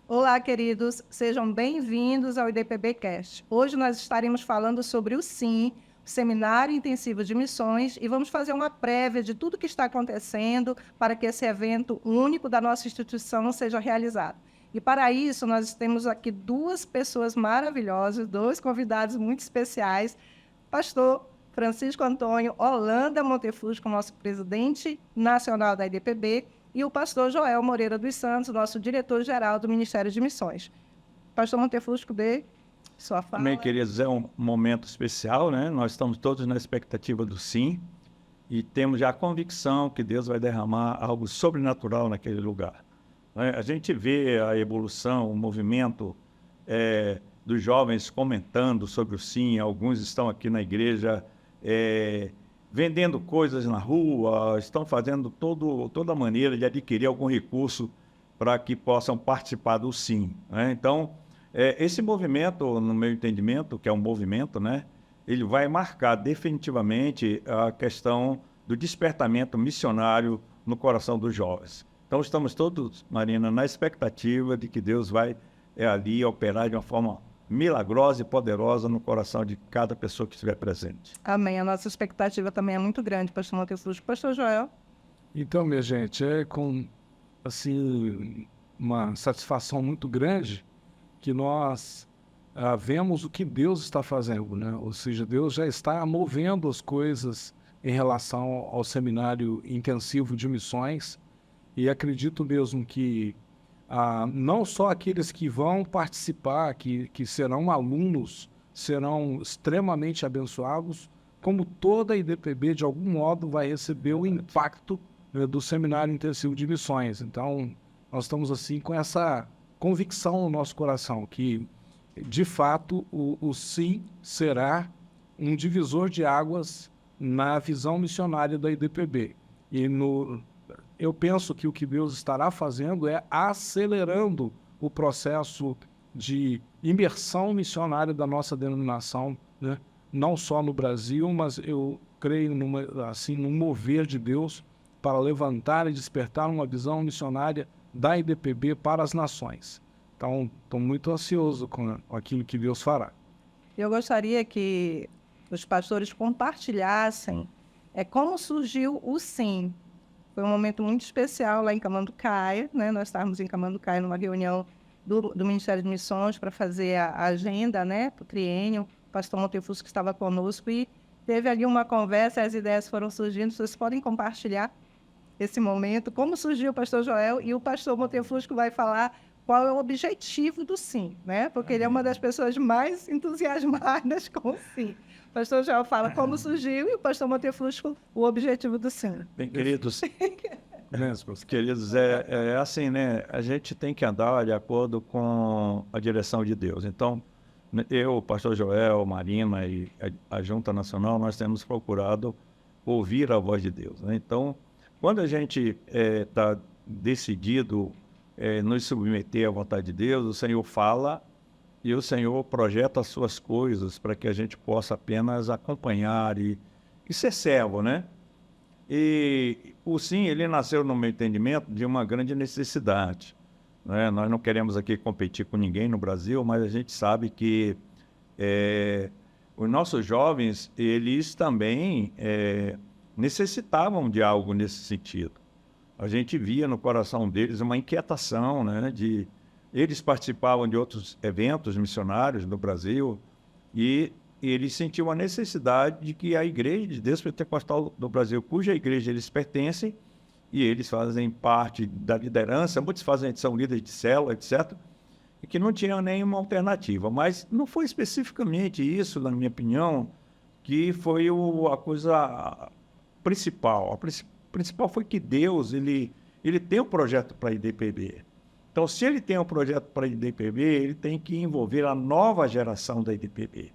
Olá, queridos, sejam bem-vindos ao IDPBcast. Hoje nós estaremos falando sobre o SIM, Seminário Intensivo de Missões, e vamos fazer uma prévia de tudo que está acontecendo para que esse evento único da nossa instituição seja realizado. E para isso, nós temos aqui duas pessoas maravilhosas, dois convidados muito especiais, pastor Francisco Antônio Holanda Montefusco, nosso presidente nacional da IDPB, e o pastor Joel Moreira dos Santos, nosso diretor-geral do Ministério de Missões. Pastor Montefusco, dê sua fala. Também, queridos, é um momento especial, né? Nós estamos todos na expectativa do sim e temos já a convicção que Deus vai derramar algo sobrenatural naquele lugar. A gente vê a evolução, o movimento dos jovens comentando sobre o sim, alguns estão aqui na igreja vendendo coisas na rua, estão fazendo toda maneira de adquirir algum recurso para que possam participar do SIM, né? Então, esse movimento, no meu entendimento, que é um movimento, né, ele vai marcar definitivamente a questão do despertamento missionário no coração dos jovens. Então, estamos todos, Marina, na expectativa de que Deus vai ali operar de uma forma milagrosa e poderosa no coração de cada pessoa que estiver presente. Amém. A nossa expectativa também é muito grande, pastor Montefusco. Pastor Joel? Então, minha gente, é com assim, uma satisfação muito grande que nós vemos o que Deus está fazendo, né? Ou seja, Deus já está movendo as coisas em relação ao Seminário Intensivo de Missões, e acredito mesmo que não só aqueles que vão participar, que serão alunos, serão extremamente abençoados, como toda a IDPB, de algum modo, vai receber o impacto do Seminário Intensivo de Missões. Então, nós estamos assim com essa convicção no nosso coração, que, de fato, o SIM será um divisor de águas na visão missionária da IDPB. E eu penso que o que Deus estará fazendo é acelerando o processo de imersão missionária da nossa denominação, né? Não só no Brasil, mas eu creio num mover de Deus para levantar e despertar uma visão missionária da IDPB para as nações. Então, estou muito ansioso com aquilo que Deus fará. Eu gostaria que os pastores compartilhassem como surgiu o SIM. Foi um momento muito especial lá em Camanducaia, né? Nós estávamos em Camanducaia numa reunião do Ministério de Missões para fazer a agenda, né, para o triênio. O pastor Montefusco estava conosco e teve ali uma conversa, as ideias foram surgindo. Vocês podem compartilhar esse momento, como surgiu o pastor Joel, e o pastor Montefusco vai falar qual é o objetivo do SIM, né? Porque ele é uma das pessoas mais entusiasmadas com o SIM. O pastor Joel fala como surgiu e o pastor Montefusco o objetivo do SIM. Bem, queridos, é assim, né? A gente tem que andar de acordo com a direção de Deus. Então, eu, o pastor Joel, Marina e a Junta Nacional, nós temos procurado ouvir a voz de Deus, né? Então, quando a gente está decidido nos submeter à vontade de Deus, o Senhor fala e o Senhor projeta as suas coisas para que a gente possa apenas acompanhar e ser servo, né? E o SIM, ele nasceu, no meu entendimento, de uma grande necessidade, né? Nós não queremos aqui competir com ninguém no Brasil, mas a gente sabe que os nossos jovens, eles também necessitavam de algo nesse sentido. A gente via no coração deles uma inquietação, né? Eles participavam de outros eventos missionários no Brasil e eles sentiam a necessidade de que a Igreja de Deus Pentecostal do Brasil, cuja igreja eles pertencem, e eles fazem parte da liderança, muitos são líderes de célula, etc., e que não tinham nenhuma alternativa. Mas não foi especificamente isso, na minha opinião, que foi a coisa principal. A principal foi que Deus ele tem um projeto para a IDPB. Então, se ele tem um projeto para a IDPB, ele tem que envolver a nova geração da IDPB.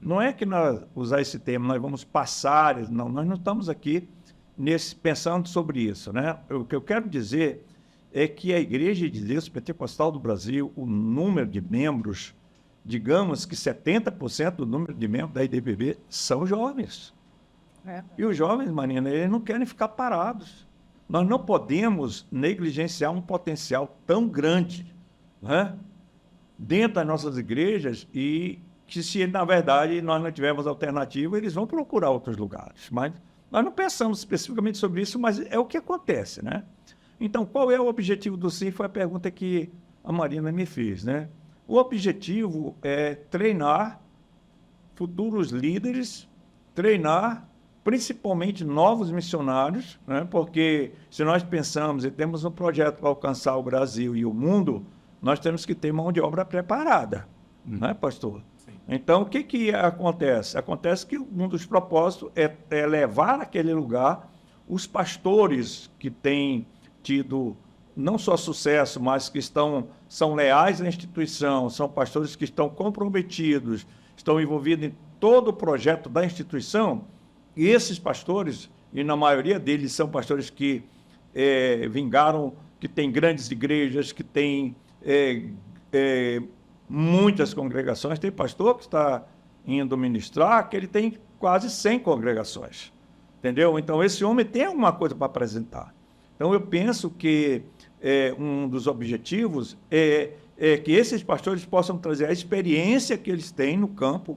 Não é que nós usar esse termo, nós vamos passar, não, nós não estamos aqui pensando sobre isso, né? O que eu quero dizer é que a Igreja de Deus Pentecostal do Brasil, o número de membros, digamos que 70% do número de membros da IDPB são jovens. E os jovens, Marina, eles não querem ficar parados. Nós não podemos negligenciar um potencial tão grande, né, dentro das nossas igrejas, e que, se na verdade nós não tivermos alternativa, eles vão procurar outros lugares. Mas nós não pensamos especificamente sobre isso, mas é o que acontece, né? Então, qual é o objetivo do SIM? Foi a pergunta que a Marina me fez, né? O objetivo é treinar futuros líderes, treinar principalmente novos missionários, né? Porque se nós pensamos e temos um projeto para alcançar o Brasil e o mundo, nós temos que ter mão de obra preparada, né, pastor? Sim. Então, o que acontece? Acontece que um dos propósitos é levar àquele lugar os pastores que têm tido não só sucesso, mas que são leais à instituição, são pastores que estão comprometidos, estão envolvidos em todo o projeto da instituição. E esses pastores, e na maioria deles são pastores que vingaram, que têm grandes igrejas, que têm muitas congregações. Tem pastor que está indo ministrar, que ele tem quase 100 congregações. Entendeu? Então, esse homem tem alguma coisa para apresentar. Então, eu penso que um dos objetivos é que esses pastores possam trazer a experiência que eles têm no campo,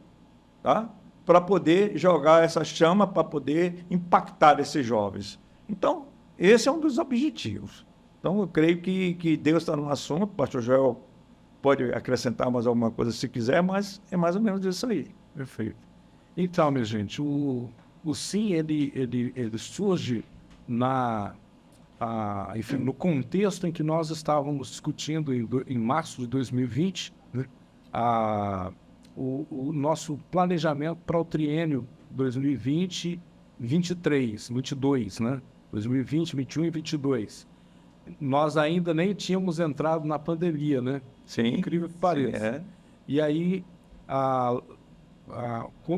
tá? Para poder jogar essa chama, para poder impactar esses jovens. Então, esse é um dos objetivos. Então, eu creio que Deus está no assunto. O pastor Joel pode acrescentar mais alguma coisa se quiser, mas é mais ou menos isso aí. Perfeito. Então, minha gente, o SIM, ele surge enfim, no contexto em que nós estávamos discutindo em março de 2020, né, o nosso planejamento para o triênio 2020-22, né? 2020, 21 e 22. Nós ainda nem tínhamos entrado na pandemia, né? Sim. Incrível que pareça. E aí,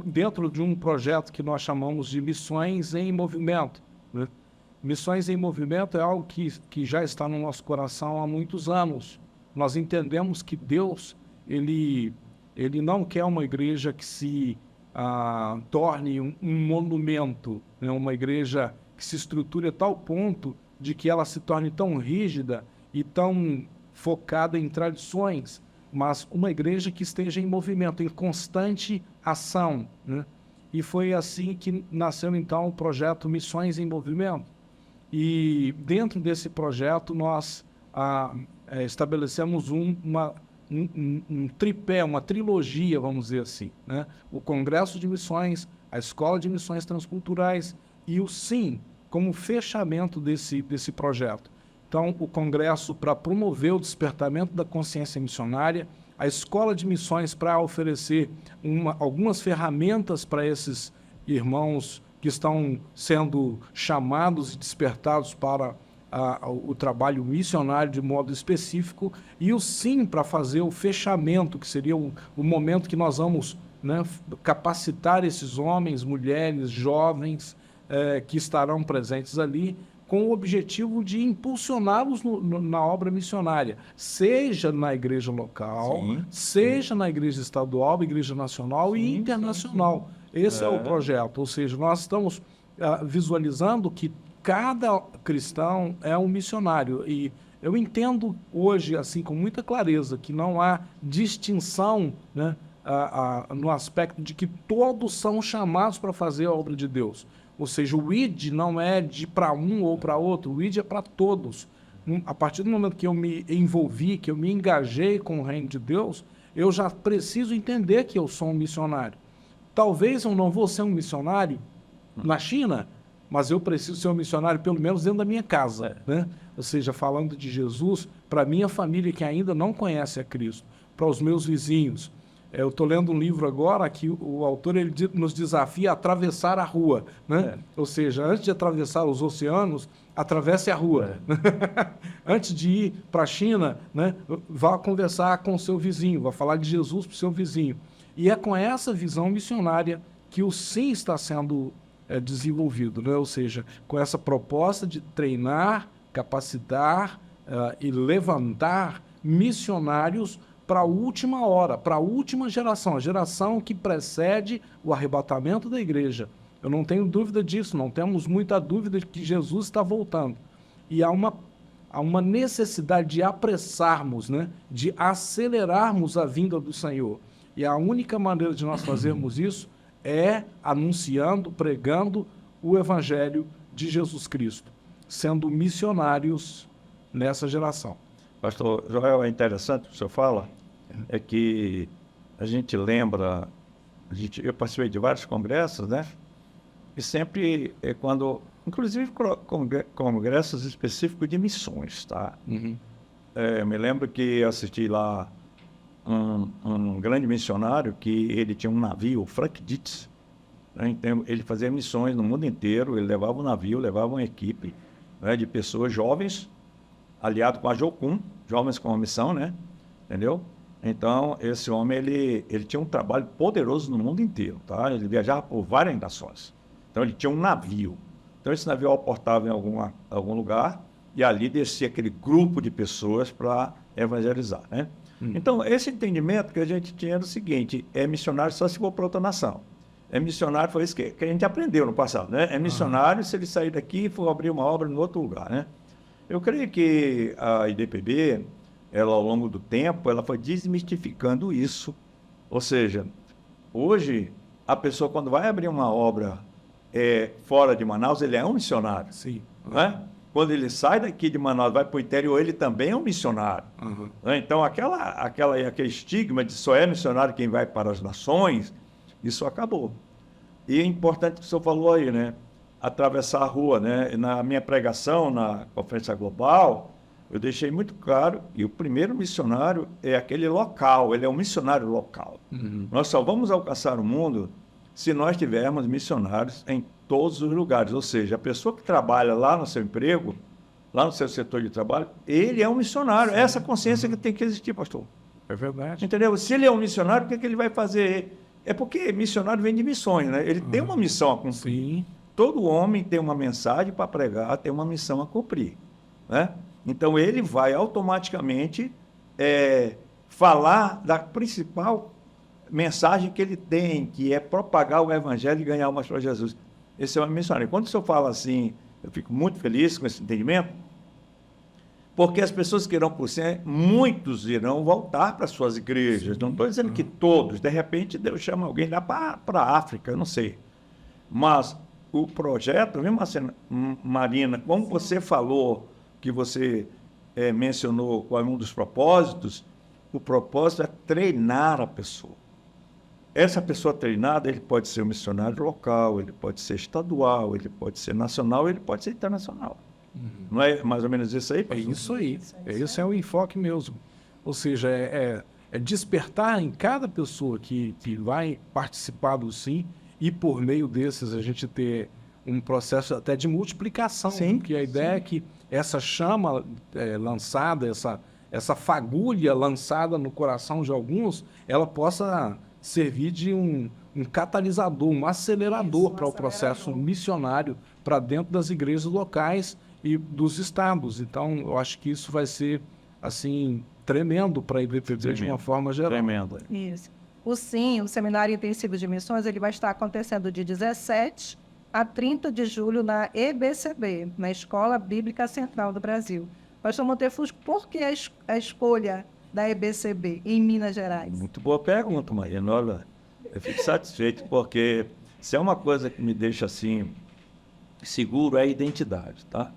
dentro de um projeto que nós chamamos de Missões em Movimento, né? Missões em Movimento é algo que já está no nosso coração há muitos anos. Nós entendemos que Deus, ele não quer uma igreja que se torne um monumento, né? Uma igreja que se estruture a tal ponto de que ela se torne tão rígida e tão focada em tradições, mas uma igreja que esteja em movimento, em constante ação, né? E foi assim que nasceu, então, o projeto Missões em Movimento. E dentro desse projeto nós estabelecemos um tripé, uma trilogia, vamos dizer assim, né? O Congresso de Missões, a Escola de Missões Transculturais e o SIM como fechamento desse projeto. Então, o Congresso para promover o despertamento da consciência missionária, a Escola de Missões para oferecer algumas ferramentas para esses irmãos que estão sendo chamados e despertados para o trabalho missionário de modo específico, e o SIM para fazer o fechamento, que seria o momento que nós vamos, né, capacitar esses homens, mulheres, jovens que estarão presentes ali, com o objetivo de impulsioná-los na obra missionária, seja na igreja local, sim, seja na igreja estadual, igreja nacional, sim, e internacional. Esse é o projeto, ou seja, nós estamos visualizando que cada cristão é um missionário, e eu entendo hoje, assim, com muita clareza, que não há distinção, né, no aspecto de que todos são chamados para fazer a obra de Deus. Ou seja, o ID não é de para um ou para outro, o ID é para todos. A partir do momento que eu me envolvi, que eu me engajei com o reino de Deus, eu já preciso entender que eu sou um missionário. Talvez eu não vou ser um missionário na China, mas eu preciso ser um missionário pelo menos dentro da minha casa, né? Ou seja, falando de Jesus para a minha família que ainda não conhece a Cristo, para os meus vizinhos. Eu estou lendo um livro agora que o autor nos desafia a atravessar a rua, né? Ou seja, antes de atravessar os oceanos, atravesse a rua. Antes de ir para a China, né, vá conversar com o seu vizinho, vá falar de Jesus para o seu vizinho. E é com essa visão missionária que o SIM está sendo desenvolvido, né? Ou seja, com essa proposta de treinar, capacitar e levantar missionários para a última hora, para a última geração, a geração que precede o arrebatamento da igreja. Eu não tenho dúvida disso, não temos muita dúvida de que Jesus está voltando. E há uma necessidade de apressarmos, né? De acelerarmos a vinda do Senhor. E a única maneira de nós fazermos isso é anunciando, pregando o Evangelho de Jesus Cristo, sendo missionários nessa geração. Pastor Joel, é interessante o que o senhor fala, é que a gente lembra, eu participei de vários congressos, né? E sempre, quando, inclusive congressos específicos de missões, tá? Me lembro que eu assisti lá um grande missionário que ele tinha um navio, Frank Dietz, né? Então, ele fazia missões no mundo inteiro, ele levava um navio, levava uma equipe, né, de pessoas jovens, aliado com a Jocum, Jovens com a Missão, né? Entendeu? Então, esse homem, ele tinha um trabalho poderoso no mundo inteiro, tá? Ele viajava por várias nações. Então, ele tinha um navio. Então, esse navio aportava em algum lugar e ali descia aquele grupo de pessoas para evangelizar, né? Então, esse entendimento que a gente tinha era o seguinte, é missionário só se for para outra nação. É missionário, foi isso que a gente aprendeu no passado, né? É missionário se ele sair daqui e for abrir uma obra em outro lugar, né? Eu creio que a IDPB, ela ao longo do tempo, ela foi desmistificando isso. Ou seja, hoje, a pessoa quando vai abrir uma obra fora de Manaus, ele é um missionário. Sim. Né? Quando ele sai daqui de Manaus, vai para o interior, ele também é um missionário. Né? Então, aquele estigma de só é missionário quem vai para as nações, isso acabou. E é importante que o senhor falou aí, né? Atravessar a rua, né? Na minha pregação, na Conferência Global, eu deixei muito claro que o primeiro missionário é aquele local, ele é um missionário local. Nós só vamos alcançar o mundo se nós tivermos missionários em todos os lugares. Ou seja, a pessoa que trabalha lá no seu emprego, lá no seu setor de trabalho, ele é um missionário. É essa consciência que tem que existir, pastor. É verdade. Entendeu? Se ele é um missionário, o que ele vai fazer? É porque missionário vem de missões, né? Ele tem uma missão a cumprir. Sim. Todo homem tem uma mensagem para pregar, tem uma missão a cumprir, né? Então, ele vai automaticamente falar da principal mensagem que ele tem, que é propagar o Evangelho e ganhar almas para Jesus. Esse é um missionário. Quando o senhor fala assim, eu fico muito feliz com esse entendimento, porque as pessoas que irão por cima, muitos irão voltar para suas igrejas. Não estou dizendo que todos, de repente Deus chama alguém lá para a África, eu não sei. Mas o projeto, mesmo assim, Marina, como você falou, que você mencionou qual é um dos propósitos, o propósito é treinar a pessoa. Essa pessoa treinada, ele pode ser um missionário local, ele pode ser estadual, ele pode ser nacional, ele pode ser internacional. Não é mais ou menos isso aí, pastor? É isso aí. Esse é o enfoque mesmo. Ou seja, é despertar em cada pessoa que vai participar do SIM e por meio desses a gente ter um processo até de multiplicação. Sim, porque a ideia é que essa chama lançada, essa fagulha lançada no coração de alguns, ela possa servir de um catalisador, um acelerador para o processo missionário para dentro das igrejas locais e dos estados. Então, eu acho que isso vai ser, assim, tremendo para a IBPB de uma forma geral. Tremendo. Isso. O SIM, o Seminário Intensivo de Missões, ele vai estar acontecendo de 17 a 30 de julho na EBCB, na Escola Bíblica Central do Brasil. Pastor Montefusco, por que a escolha da EBCB em Minas Gerais? Muito boa pergunta, Marina. Olha, eu fico satisfeito porque se é uma coisa que me deixa assim seguro é a identidade, tá?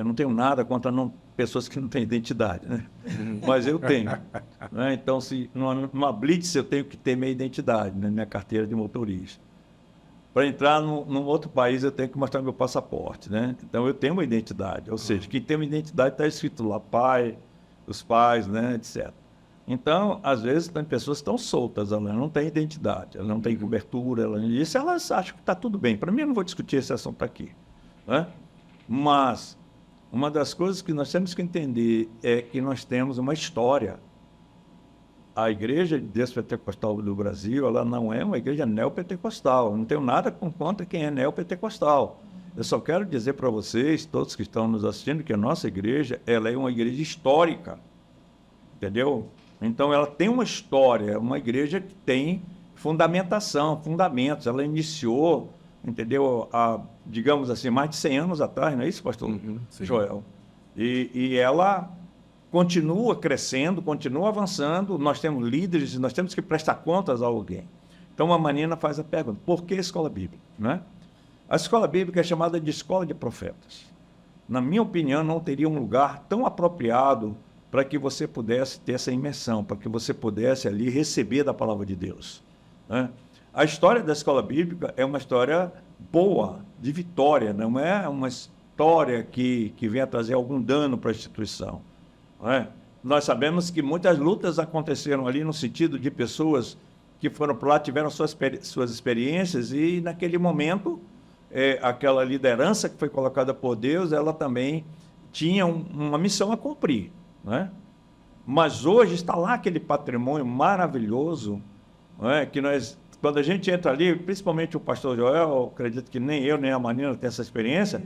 Não tenho nada contra pessoas que não têm identidade, né? Mas eu tenho. Né? Então, se numa blitz eu tenho que ter minha identidade, né? Minha carteira de motorista. Para entrar num outro país eu tenho que mostrar meu passaporte, né? Então eu tenho uma identidade. Ou seja, quem tem uma identidade está escrito lá, pai, os pais, né? Etc. Então, às vezes, tem pessoas que estão soltas, elas não têm identidade, elas não têm cobertura, elas acham que está tudo bem. Para mim, eu não vou discutir esse assunto aqui, né? Mas uma das coisas que nós temos que entender é que nós temos uma história. A Igreja de Deus Pentecostal do Brasil, ela não é uma igreja neopentecostal. Eu não tenho nada contra quem é neopentecostal. Eu só quero dizer para vocês, todos que estão nos assistindo, que a nossa igreja, ela é uma igreja histórica. Entendeu? Então, ela tem uma história, uma igreja que tem fundamentação, fundamentos. Ela iniciou entendeu? Há, digamos assim, mais de 100 anos atrás, não é isso, pastor Sim. Joel? E ela continua crescendo, continua avançando. Nós temos líderes e nós temos que prestar contas a alguém. Então, a Marina faz a pergunta, por que escola bíblica? Né? A escola bíblica é chamada de escola de profetas. Na minha opinião, não teria um lugar tão apropriado para que você pudesse ter essa imersão, para que você pudesse ali receber da palavra de Deus. Né? A história da escola bíblica é uma história boa, de vitória, não é uma história que venha trazer algum dano para a instituição. Não é? Nós sabemos que muitas lutas aconteceram ali no sentido de pessoas que foram para lá, tiveram suas experiências e, naquele momento, aquela liderança que foi colocada por Deus, ela também tinha uma missão a cumprir. Né? Mas hoje está lá aquele patrimônio maravilhoso, né? Que nós, quando a gente entra ali, principalmente o pastor Joel, acredito que nem eu nem a Marina tem essa experiência,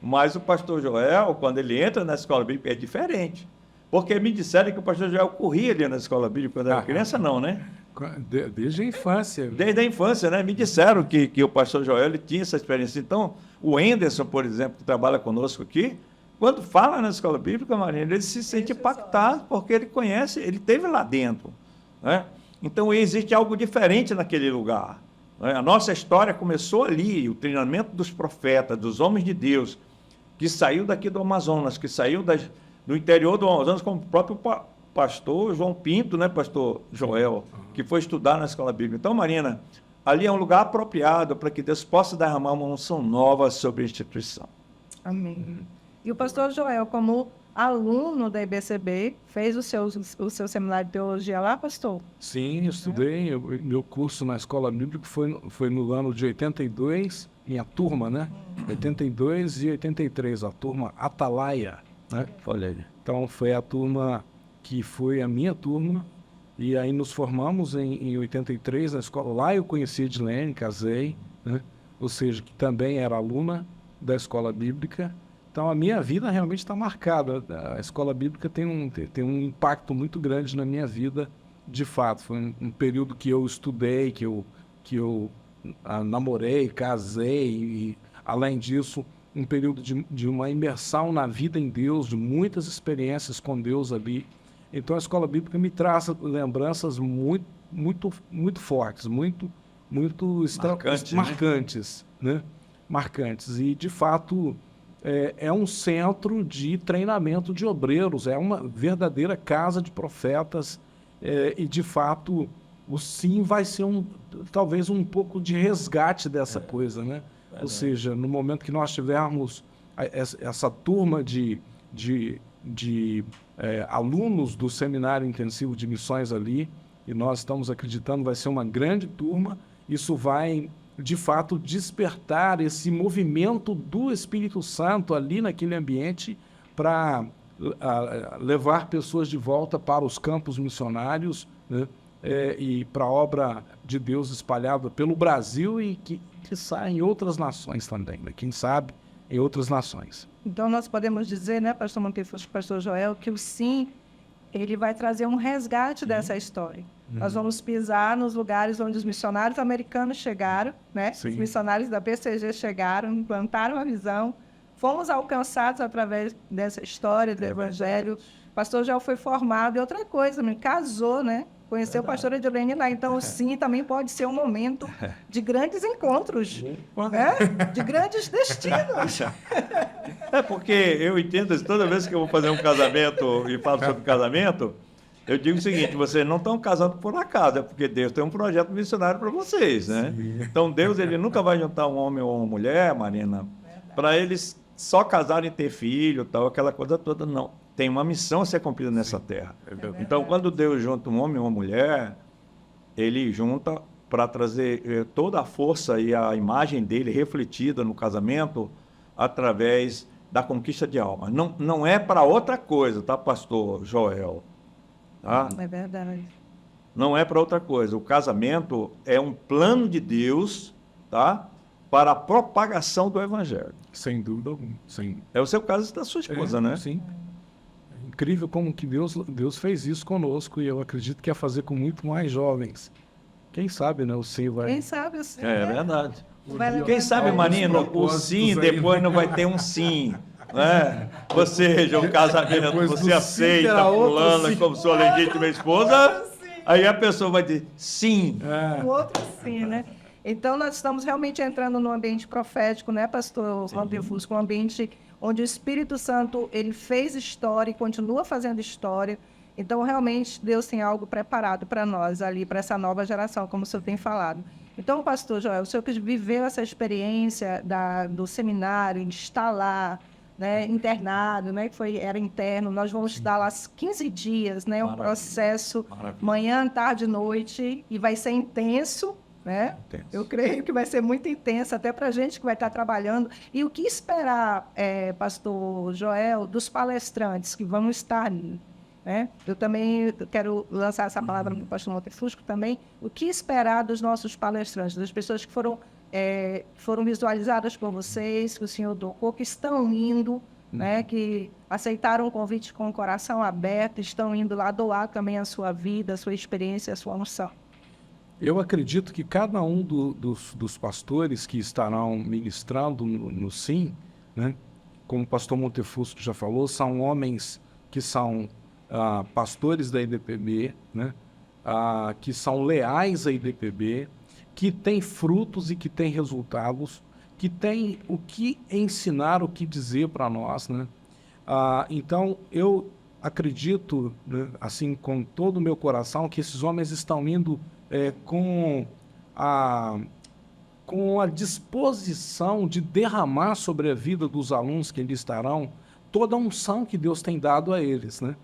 mas o pastor Joel, quando ele entra na escola bíblica, é diferente. Porque me disseram que o pastor Joel corria ali na escola bíblica quando era criança, não, né? Desde a infância. Desde a infância, né? Me disseram que o pastor Joel ele tinha essa experiência. Então, o Enderson, por exemplo, que trabalha conosco aqui, quando fala na escola bíblica, Marina, ele se sente impactado porque ele conhece, ele esteve lá dentro. Né? Então, existe algo diferente naquele lugar. Né? A nossa história começou ali, o treinamento dos profetas, dos homens de Deus, que saiu daqui do Amazonas, que saiu do interior do Amazonas, como o próprio pastor João Pinto, né, pastor Joel, que foi estudar na escola bíblica. Então, Marina, ali é um lugar apropriado para que Deus possa derramar uma unção nova sobre a instituição. Amém. E o pastor Joel, como aluno da IBCB, fez o seu seminário de teologia lá, pastor? Sim, eu estudei. Meu curso na escola bíblica foi no ano de 82, minha turma, né? 82 e 83, a turma Atalaia, né? Olha aí. Então, foi a turma que foi a minha turma. E aí nos formamos em 83 na escola. Lá eu conheci a Edilene, casei, né? Ou seja, que também era aluna da escola bíblica. Então, a minha vida realmente está marcada. A escola bíblica tem um impacto muito grande na minha vida, de fato. Foi um período que eu estudei, que eu namorei, casei, e, além disso, um período de uma imersão na vida em Deus, de muitas experiências com Deus ali. Então, a escola bíblica me traz lembranças muito, muito, muito fortes, muito marcantes, né? Marcantes. E, de fato, é um centro de treinamento de obreiros, é uma verdadeira casa de profetas, e, de fato, o sim vai ser talvez um pouco de resgate dessa coisa, né? Ou seja, no momento que nós tivermos essa turma de alunos do Seminário Intensivo de Missões ali, e nós estamos acreditando vai ser uma grande turma, isso vai, de fato, despertar esse movimento do Espírito Santo ali naquele ambiente para levar pessoas de volta para os campos missionários, né? E para a obra de Deus espalhada pelo Brasil e que sai em outras nações também, né? Quem sabe em outras nações. Então, nós podemos dizer, né, pastor Monteiro, pastor Joel, que o sim, ele vai trazer um resgate dessa história. Nós vamos pisar nos lugares onde os missionários americanos chegaram, né? Sim. Os missionários da BCG chegaram, implantaram a visão, fomos alcançados através dessa história do Evangelho. O pastor Joel foi formado e outra coisa, casou, né? Conheceu o pastor Edilene lá. Então, sim, também pode ser um momento de grandes encontros, né? De grandes destinos. Porque eu entendo, toda vez que eu vou fazer um casamento e falo sobre casamento, eu digo o seguinte, vocês não estão casando por acaso, é porque Deus tem um projeto missionário para vocês, né? Sim. Então, Deus ele nunca vai juntar um homem ou uma mulher, Marina, para eles só casarem e ter filho, tal, aquela coisa toda, não. Tem uma missão a ser cumprida nessa terra. Então, quando Deus junta um homem e uma mulher, ele junta para trazer toda a força e a imagem dele refletida no casamento através da conquista de alma. Não é para outra coisa, tá, pastor Joel? Tá? É verdade. Não é para outra coisa. O casamento é um plano de Deus, tá? Para a propagação do Evangelho. Sem dúvida alguma. Sim. É o seu caso da sua esposa, né? Sim. Incrível como que Deus fez isso conosco e eu acredito que ia fazer com muito mais jovens. Quem sabe, né? O sim vai... Quem sabe o sim. É verdade. Quem sabe, Marina, o sim depois não vai ter um sim. Né? Ou seja, o casamento, Depois você do sim aceita terá outro fulana sim. como sua legítima esposa, aí a pessoa vai dizer sim. O outro sim, né? Então, nós estamos realmente entrando num ambiente profético, né, pastor Montefusco? Um ambiente onde o Espírito Santo, ele fez história e continua fazendo história. Então, realmente, Deus tem algo preparado para nós ali, para essa nova geração, como o senhor tem falado. Então, pastor Joel, o senhor que viveu essa experiência do seminário, de estar lá, né, internado, né, era interno, nós vamos estar lá 15 dias, né, um Maravilha. processo, Maravilha. manhã, tarde e noite, e vai ser intenso, né? Intenso. Eu creio que vai ser muito intenso, até para a gente que vai estar trabalhando. E o que esperar, pastor Joel, dos palestrantes que vão estar ali? Né? Eu também quero lançar essa palavra para o pastor Montefusco também. O que esperar dos nossos palestrantes, das pessoas que foram visualizadas por vocês, que o senhor tocou, que estão indo, né? Que aceitaram o convite com o coração aberto, estão indo lá doar também a sua vida, a sua experiência, a sua unção. Eu acredito que cada um dos pastores que estarão ministrando no SIM, né, como o pastor Montefusco já falou, são homens que são pastores da IDPB, né, que são leais à IDPB, que têm frutos e que têm resultados, que têm o que ensinar, o que dizer para nós. Né? Então, eu acredito, né, assim, com todo o meu coração, que esses homens estão indo com a disposição de derramar sobre a vida dos alunos que ali estarão toda a unção que Deus tem dado a eles, né?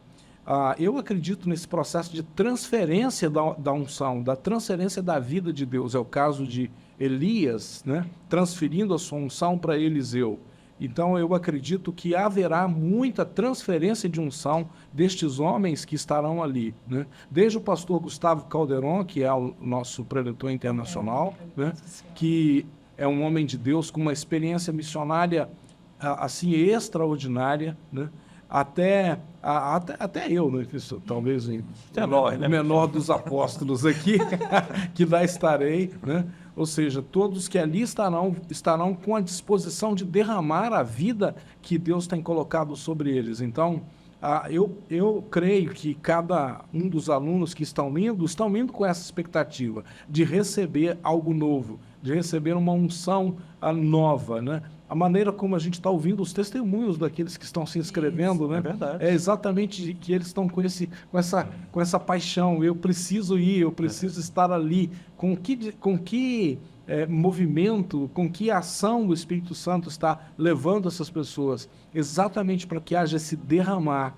Eu acredito nesse processo de transferência da unção, da transferência da vida de Deus. É o caso de Elias, né, transferindo a sua unção para Eliseu. Então, eu acredito que haverá muita transferência de unção destes homens que estarão ali, né? Desde o pastor Gustavo Calderon, que é o nosso preletor internacional, né, que é um homem de Deus com uma experiência missionária assim extraordinária, né? Até eu, né? Talvez o menor dos apóstolos aqui, que lá estarei, né? Ou seja, todos que ali estarão com a disposição de derramar a vida que Deus tem colocado sobre eles. Então, eu creio que cada um dos alunos que estão indo com essa expectativa de receber algo novo, de receber uma unção nova, né? A maneira como a gente está ouvindo os testemunhos daqueles que estão se inscrevendo, né? É verdade. É exatamente que eles estão com essa paixão. Eu preciso ir, eu preciso estar ali. Com que movimento, com que ação o Espírito Santo está levando essas pessoas? Exatamente para que haja esse derramar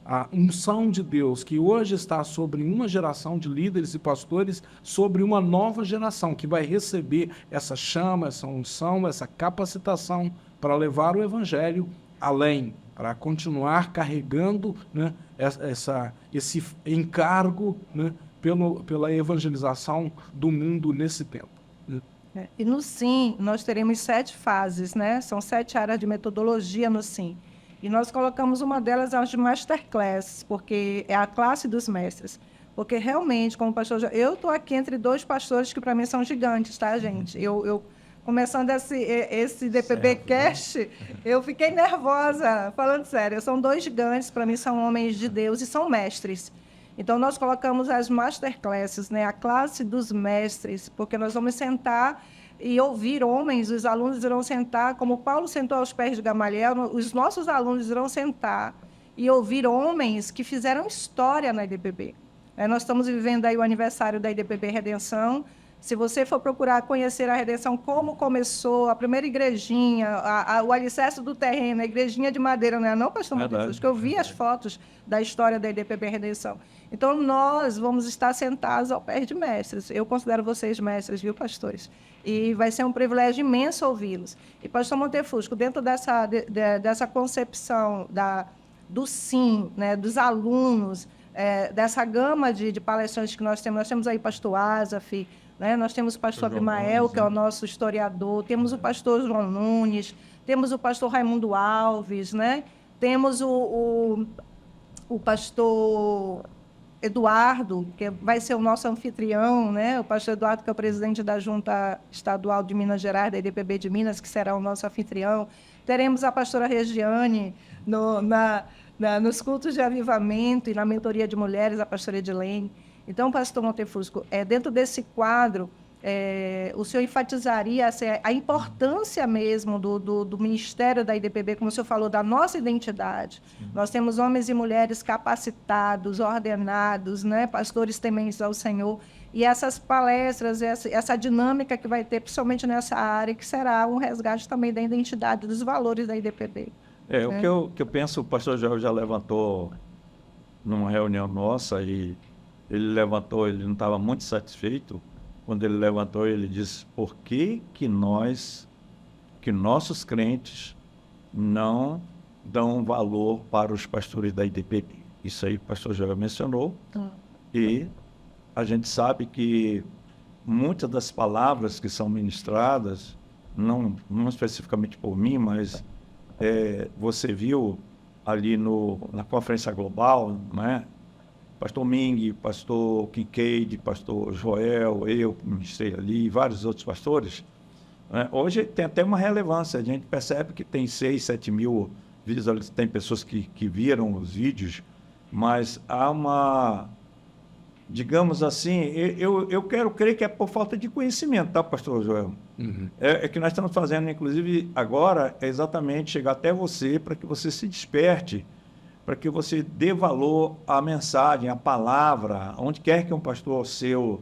a unção de Deus, que hoje está sobre uma geração de líderes e pastores, sobre uma nova geração que vai receber essa chama, essa unção, essa capacitação para levar o Evangelho além, para continuar carregando, né, esse encargo, né, pela evangelização do mundo nesse tempo. Né? E no SIM, nós teremos 7 fases, né? São 7 áreas de metodologia no SIM. E nós colocamos uma delas as de masterclass, porque é a classe dos mestres. Porque realmente, como pastor, eu estou aqui entre 2 pastores que para mim são gigantes, tá, gente? Eu começando esse DPB Cast, eu fiquei nervosa, falando sério. São 2 gigantes, para mim são homens de Deus e são mestres. Então, nós colocamos as masterclasses, né? A classe dos mestres, porque nós vamos sentar e ouvir homens, os alunos irão sentar, como Paulo sentou aos pés de Gamaliel, os nossos alunos irão sentar e ouvir homens que fizeram história na IDPB. Nós estamos vivendo aí o aniversário da IDPB Redenção. Se você for procurar conhecer a Redenção, como começou, a primeira igrejinha, o alicerce do terreno, a igrejinha de madeira, não é não, pastor Montefusco? Que eu vi as fotos da história da IDPB Redenção. Então, nós vamos estar sentados ao pé de mestres. Eu considero vocês mestres, viu, pastores? E vai ser um privilégio imenso ouvi-los. E, pastor Montefusco, dentro dessa concepção do SIM, né, dos alunos, dessa gama de palestrantes que nós temos aí pastor Asaf, né? Nós temos o pastor Abimael, que é o nosso historiador, temos o pastor João Nunes, temos o pastor Raimundo Alves, né? Temos o pastor... Eduardo, que vai ser o nosso anfitrião, né? O pastor Eduardo, que é o presidente da Junta Estadual de Minas Gerais, da IDPB de Minas, que será o nosso anfitrião. Teremos a pastora Regiane nos cultos de avivamento e na mentoria de mulheres, a pastora Edilene. Então, pastor Montefusco, dentro desse quadro, o senhor enfatizaria a importância mesmo do ministério da IDPB, como o senhor falou, da nossa identidade. Nós temos homens e mulheres capacitados, ordenados, né, pastores tementes ao Senhor, e essas palestras, essa dinâmica que vai ter, principalmente nessa área, que será um resgate também da identidade, dos valores da IDPB. O que eu penso, o pastor Joel já levantou numa reunião nossa, e ele não estava muito satisfeito. Quando ele levantou, ele disse: por que nossos crentes não dão valor para os pastores da IDPB? Isso aí o pastor Joel mencionou. E a gente sabe que muitas das palavras que são ministradas, não especificamente por mim, mas você viu ali na Conferência Global, né? Pastor Ming, pastor Kincaid, pastor Joel, eu ministrei ali, vários outros pastores, né? Hoje tem até uma relevância, a gente percebe que tem 6, 7 mil visualizações, tem pessoas que viram os vídeos, mas há uma, digamos assim, eu quero crer que é por falta de conhecimento, tá, pastor Joel? Uhum. Que nós estamos fazendo, inclusive, agora, é exatamente chegar até você, para que você se desperte, para que você dê valor à mensagem, à palavra, onde quer que um pastor seu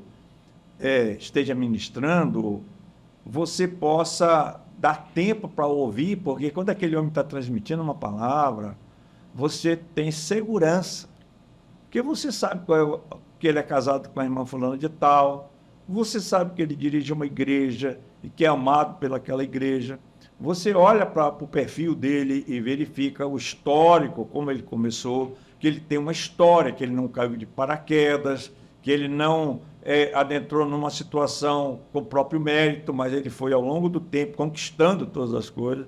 esteja ministrando, você possa dar tempo para ouvir, porque quando aquele homem está transmitindo uma palavra, você tem segurança, porque você sabe que ele é casado com a irmã fulana de tal, você sabe que ele dirige uma igreja e que é amado pelaquela igreja. Você olha para o perfil dele e verifica o histórico, como ele começou, que ele tem uma história, que ele não caiu de paraquedas, que ele não adentrou numa situação com o próprio mérito, mas ele foi, ao longo do tempo, conquistando todas as coisas.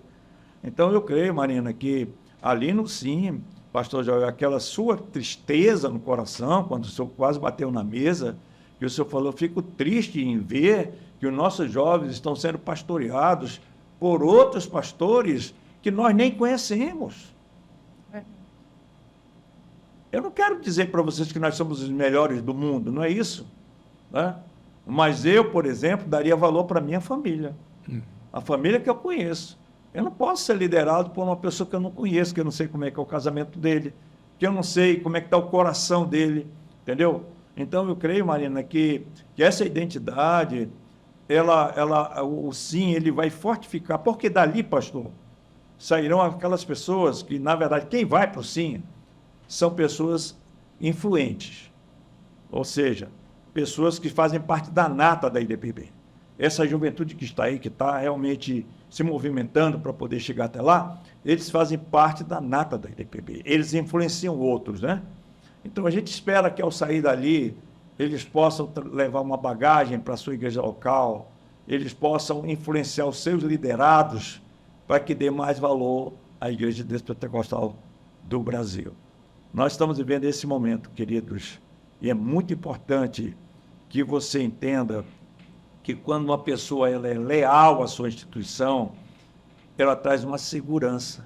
Então, eu creio, Marina, que ali no Sim, pastor Joel, aquela sua tristeza no coração, quando o senhor quase bateu na mesa, que o senhor falou: fico triste em ver que os nossos jovens estão sendo pastoreados por outros pastores que nós nem conhecemos. Eu não quero dizer para vocês que nós somos os melhores do mundo, não é isso, né? Mas eu, por exemplo, daria valor para a minha família, a família que eu conheço. Eu não posso ser liderado por uma pessoa que eu não conheço, que eu não sei como é que é o casamento dele, que eu não sei como é que está o coração dele, entendeu? Então, eu creio, Marina, que essa identidade, o Sim, ele vai fortificar, porque dali, pastor, sairão aquelas pessoas que, na verdade, quem vai para o Sim são pessoas influentes, ou seja, pessoas que fazem parte da nata da IDPB. Essa juventude que está aí, que está realmente se movimentando para poder chegar até lá, eles fazem parte da nata da IDPB, eles influenciam outros, né? Então, a gente espera que, ao sair dali, eles possam levar uma bagagem para a sua igreja local, eles possam influenciar os seus liderados para que dê mais valor à Igreja Pentecostal do Brasil. Nós estamos vivendo esse momento, queridos, e é muito importante que você entenda que quando uma pessoa ela é leal à sua instituição, ela traz uma segurança.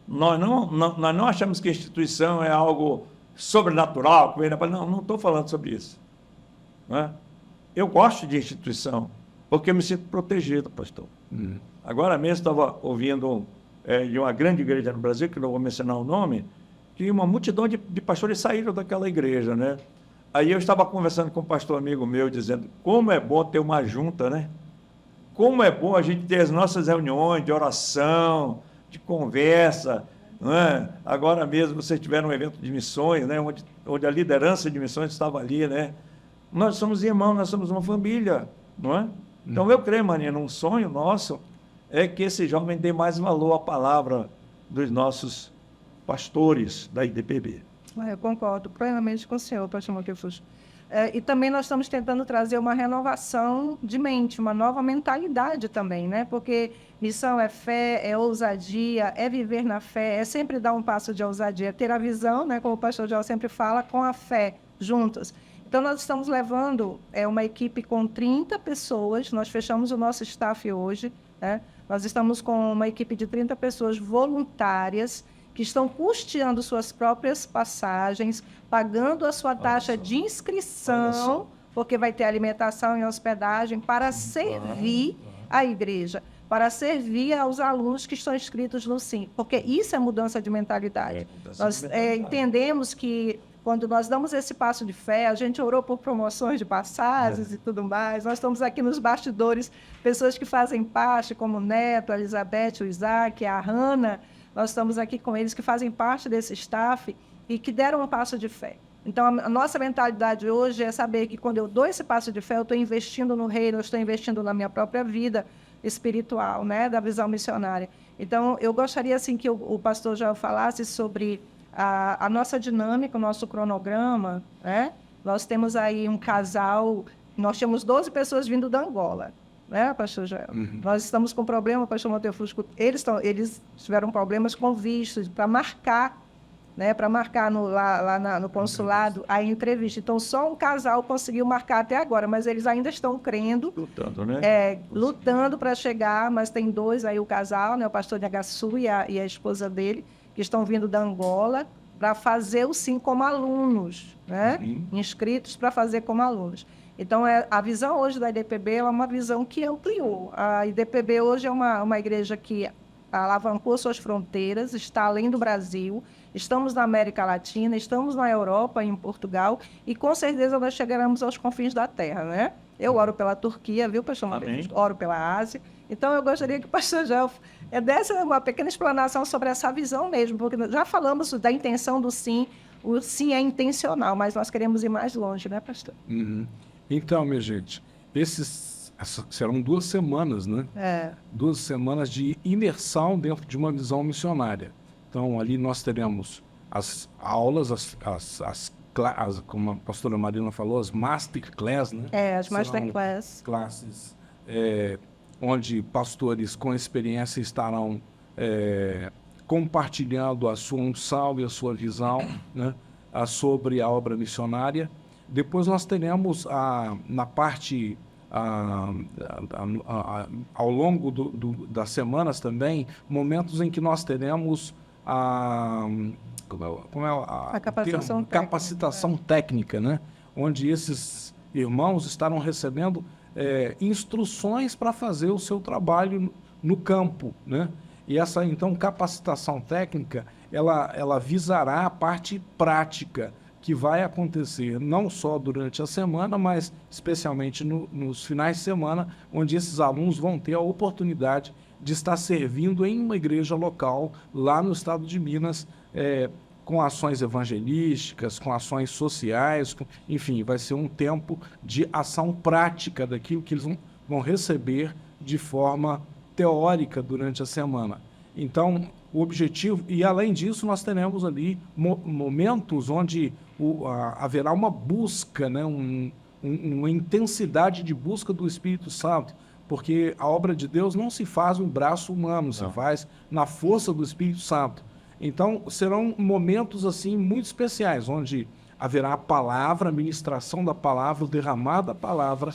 Nós não achamos que a instituição é algo sobrenatural, não estou falando sobre isso, né? Eu gosto de instituição, porque eu me sinto protegido, pastor. Agora mesmo estava ouvindo de uma grande igreja no Brasil, que não vou mencionar o nome, que uma multidão de pastores saíram daquela igreja, né? Aí eu estava conversando com um pastor amigo meu, dizendo como é bom ter uma junta, né? Como é bom a gente ter as nossas reuniões de oração, de conversa, né? Agora mesmo vocês tiveram um evento de missões, né? onde a liderança de missões estava ali, né? Nós somos irmãos, nós somos uma família, não é? Então eu creio, Marina, um sonho nosso é que esse jovem dê mais valor à palavra dos nossos pastores da IDPB. Eu concordo plenamente com o senhor, pastor Montefusco. E também nós estamos tentando trazer uma renovação de mente, uma nova mentalidade também, né? Porque missão é fé, é ousadia, é viver na fé, é sempre dar um passo de ousadia, ter a visão, né? Como o pastor Joel sempre fala, com a fé, juntos. Então, nós estamos levando uma equipe com 30 pessoas, nós fechamos o nosso staff hoje, né? Nós estamos com uma equipe de 30 pessoas voluntárias, que estão custeando suas próprias passagens, pagando a sua taxa de inscrição, porque vai ter alimentação e hospedagem, para servir a igreja, para servir aos alunos que estão inscritos no SIM, porque isso é mudança de mentalidade. Nós entendemos que, quando nós damos esse passo de fé, a gente orou por promoções de passagens e tudo mais. Nós estamos aqui nos bastidores, pessoas que fazem parte, como o Neto, a Elizabeth, o Isaac, a Hannah. Nós estamos aqui com eles que fazem parte desse staff e que deram um passo de fé. Então, a nossa mentalidade hoje é saber que, quando eu dou esse passo de fé, eu estou investindo no reino, eu estou investindo na minha própria vida espiritual, né, da visão missionária. Então, eu gostaria assim, que o pastor já falasse sobre a nossa dinâmica, o nosso cronograma, né? Nós temos aí um casal, nós temos 12 pessoas vindo da Angola, né, pastor Joel? Nós estamos com problema, pastor Montefusco, eles tiveram problemas com vistos para marcar, né, para marcar lá no consulado a entrevista. Então, só um casal conseguiu marcar até agora, mas eles ainda estão crendo, lutando, né? Lutando para chegar, mas tem 2 aí, o casal, né, o pastor Nhagaçu e a esposa dele, que estão vindo da Angola para fazer o SIM como alunos, né? Inscritos para fazer como alunos. Então, a visão hoje da IDPB é uma visão que ampliou. A IDPB hoje é uma igreja que alavancou suas fronteiras, está além do Brasil, estamos na América Latina, estamos na Europa, em Portugal, e com certeza nós chegaremos aos confins da terra, né? Eu oro pela Turquia, viu, pastor Montefusco? Oro pela Ásia. Então, eu gostaria que o pastor Joel desse uma pequena explanação sobre essa visão mesmo, porque já falamos da intenção do SIM, o SIM é intencional, mas nós queremos ir mais longe, né, pastor? Então, minha gente, serão 2 semanas, né? 2 semanas de imersão dentro de uma visão missionária. Então, ali nós teremos as aulas, como a pastora Marina falou, as masterclass, né? As masterclass. Classes onde pastores com experiência estarão compartilhando a sua unção e a sua visão, né, sobre a obra missionária. Depois nós teremos na parte ao longo das semanas também, momentos em que nós teremos a capacitação técnica, né? Onde esses irmãos estarão recebendo instruções para fazer o seu trabalho no campo, né? E essa, então, capacitação técnica, ela visará a parte prática, que vai acontecer não só durante a semana, mas especialmente nos finais de semana, onde esses alunos vão ter a oportunidade de estar servindo em uma igreja local, lá no estado de Minas, com ações evangelísticas, com ações sociais, enfim, vai ser um tempo de ação prática daquilo que eles vão receber de forma teórica durante a semana. Então, o objetivo, e além disso, nós teremos ali momentos onde haverá uma busca, né, uma intensidade de busca do Espírito Santo, porque a obra de Deus não se faz no braço humano, se faz na força do Espírito Santo. Então, serão momentos assim muito especiais, onde haverá a palavra, a ministração da palavra, o derramar da palavra,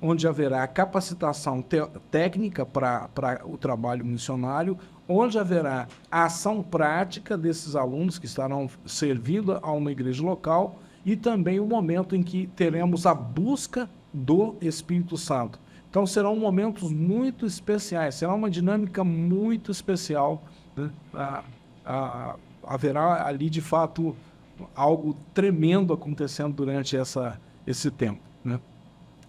onde haverá capacitação técnica para o trabalho missionário, onde haverá a ação prática desses alunos que estarão servindo a uma igreja local, e também o momento em que teremos a busca do Espírito Santo. Então, serão momentos muito especiais, será uma dinâmica muito especial, né? Haverá ali, de fato, algo tremendo acontecendo durante esse tempo, né?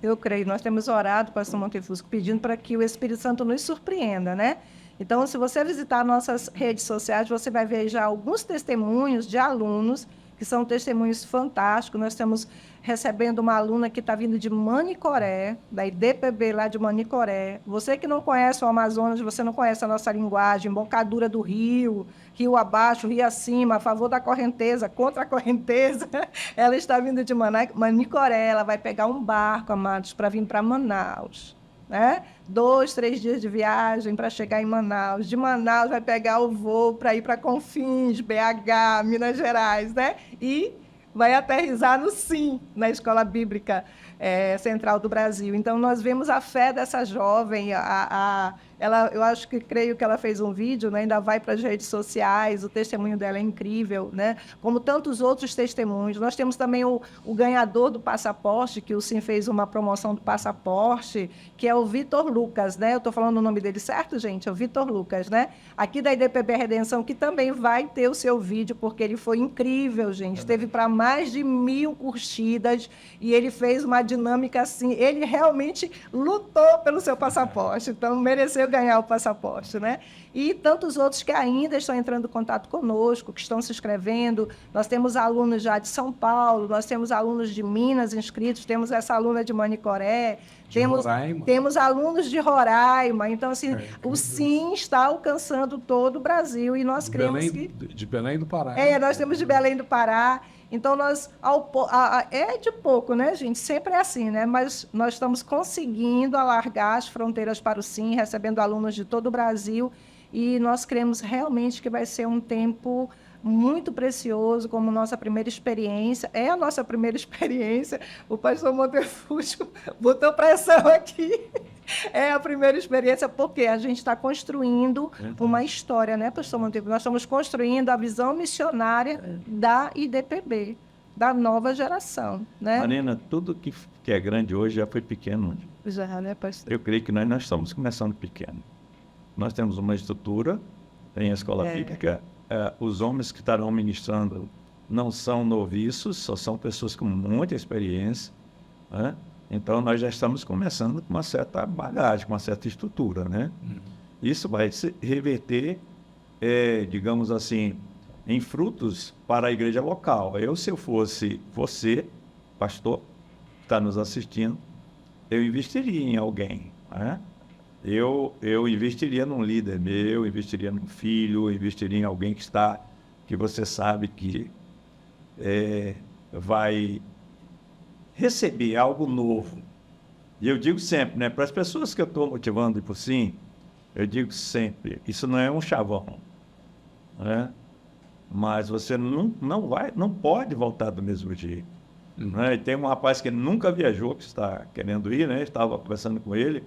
Eu creio. Nós temos orado, pastor Montefusco, pedindo para que o Espírito Santo nos surpreenda, né? Então, se você visitar nossas redes sociais, você vai ver já alguns testemunhos de alunos que são testemunhos fantásticos. Nós estamos recebendo uma aluna que está vindo de Manicoré, da IDPB lá de Manicoré. Você que não conhece o Amazonas, você não conhece a nossa linguagem, embocadura do rio, rio abaixo, rio acima, a favor da correnteza, contra a correnteza. Ela está vindo de Manicoré, ela vai pegar um barco, amados, para vir para Manaus. Né? 2, 3 dias de viagem para chegar em Manaus. De Manaus vai pegar o voo para ir para Confins, BH, Minas Gerais, né? E vai aterrissar no SIM, na Escola Bíblica Central do Brasil. Então, nós vemos a fé dessa jovem, ela, eu acho que, creio que ela fez um vídeo, né? Ainda vai para as redes sociais, o testemunho dela é incrível, né? Como tantos outros testemunhos. Nós temos também o ganhador do passaporte, que o SIM fez uma promoção do passaporte, que é o Vitor Lucas, né? Eu estou falando o nome dele certo, gente? É o Vitor Lucas, né? Aqui da IDPB Redenção, que também vai ter o seu vídeo, porque ele foi incrível, gente. Teve para mais de 1000 curtidas e ele fez uma dinâmica assim. Ele realmente lutou pelo seu passaporte, então mereceu ganhar o passaporte, né? E tantos outros que ainda estão entrando em contato conosco, que estão se inscrevendo. Nós temos alunos já de São Paulo, nós temos alunos de Minas inscritos, temos essa aluna de Manicoré, temos alunos de Roraima. Então, assim, o SIM está alcançando todo o Brasil e nós cremos que... De Belém do Pará. Nós temos de Belém do Pará. Então, nós, é de pouco, né, gente? Sempre é assim, né? Mas nós estamos conseguindo alargar as fronteiras para o SIM, recebendo alunos de todo o Brasil, e nós cremos realmente que vai ser um tempo muito precioso, como nossa primeira experiência. É a nossa primeira experiência. O pastor Montefusco botou pressão aqui. É a primeira experiência, porque a gente está construindo uma história, né, pastor Montefusco? Nós estamos construindo a visão missionária da IDPB, da nova geração, né? Marina, tudo que é grande hoje já foi pequeno. Já, né, pastor? Eu creio que nós estamos começando pequeno. Nós temos uma estrutura, tem a escola bíblica, os homens que estarão ministrando não são noviços, só são pessoas com muita experiência, né? Então, nós já estamos começando com uma certa bagagem, com uma certa estrutura, né? Isso vai se reverter, digamos assim, em frutos para a igreja local. Se eu fosse você, pastor, que está nos assistindo, eu investiria em alguém, né? Eu investiria num líder meu, investiria num filho, investiria em alguém que você sabe que vai receber algo novo. E eu digo sempre, né, para as pessoas que eu estou motivando por sim, eu digo sempre, isso não é um chavão, né? Mas você não pode voltar do mesmo jeito. Né? E tem um rapaz que nunca viajou, que está querendo ir, né? Estava conversando com ele.